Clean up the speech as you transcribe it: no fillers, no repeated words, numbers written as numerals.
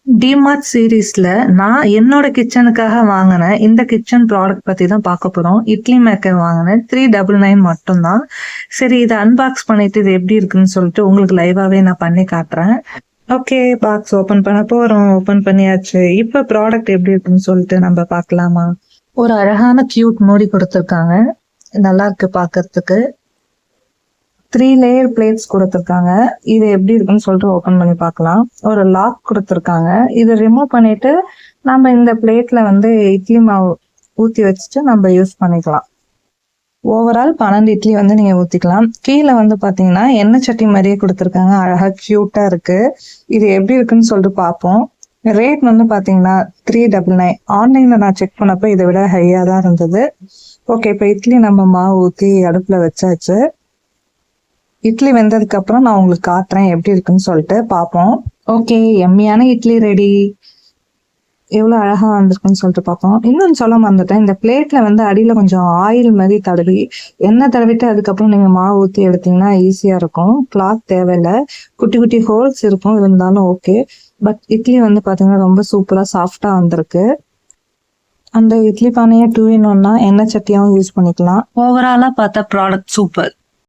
DMart சீரீஸ்ல நான் என்னோட கிச்சனுக்காக வாங்கின இந்த கிச்சன் ப்ராடக்ட் பத்தி தான் பார்க்க போறோம். இட்லி மேக்கர் வாங்கினேன். 399 மட்டும்தான். சரி, இதை அன்பாக்ஸ் பண்ணிட்டு இது எப்படி இருக்குன்னு சொல்லிட்டு உங்களுக்கு லைவாவே நான் பண்ணி காட்டுறேன். ஓகே, பாக்ஸ் ஓபன் பண்ண போறோம். ஓபன் பண்ணியாச்சு. இப்ப ப்ராடக்ட் எப்படி இருக்குன்னு சொல்லிட்டு நம்ம பார்க்கலாமா? ஒரு அழகான கியூட் மூடி கொடுத்துருக்காங்க. நல்லா இருக்கு பார்க்கிறதுக்கு. 3 லேயர் பிளேட்ஸ் கொடுத்துருக்காங்க. இது எப்படி இருக்குன்னு சொல்லிட்டு ஓபன் பண்ணி பார்க்கலாம். ஒரு லாக் கொடுத்துருக்காங்க. இதை ரிமூவ் பண்ணிட்டு நம்ம இந்த பிளேட்ல வந்து இட்லி மாவு ஊத்தி வச்சுட்டு நம்ம யூஸ் பண்ணிக்கலாம். ஓவரால் 12 இட்லி வந்து நீங்க ஊத்திக்கலாம். கீழே வந்து பாத்தீங்கன்னா எண்ணெய் சட்டி மாதிரியே கொடுத்துருக்காங்க. அழகா கியூட்டா இருக்கு. இது எப்படி இருக்குன்னு சொல்லிட்டு பார்ப்போம். ரேட் வந்து பாத்தீங்கன்னா 399. ஆன்லைன்ல நான் செக் பண்ணப்ப இதை விட ஹையா தான் இருந்தது. ஓகே, இப்ப இட்லி நம்ம மாவு ஊத்தி அடுப்புல வச்சாச்சு. இட்லி வெந்ததுக்கு அப்புறம் நான் உங்களுக்கு காட்டுறேன் எப்படி இருக்குன்னு சொல்லிட்டு பார்ப்போம். ஓகே, எம்மியான இட்லி ரெடி. எவ்வளவு அழகா வந்திருக்குன்னு சொல்லிட்டு பார்ப்போம். இன்னொன்னு சொல்ல மறந்துட்டேன், இந்த பிளேட்ல வந்து அடியில கொஞ்சம் ஆயில் மாதிரி தடவி எண்ணெய் தடவிட்டு அதுக்கப்புறம் நீங்க மாவு ஊத்தி எடுத்தீங்கன்னா ஈஸியா இருக்கும். கிளாத் தேவையில்லை. குட்டி குட்டி ஹோல்ஸ் இருக்கும், இருந்தாலும் ஓகே. பட் இட்லி வந்து பாத்தீங்கன்னா ரொம்ப சூப்பரா சாஃப்டா வந்திருக்கு. அந்த இட்லி பானையை 2 in 1 எண்ணெய் சட்டியாவும் யூஸ் பண்ணிக்கலாம். ஓவராலா பார்த்தா ப்ராடக்ட் சூப்பர்.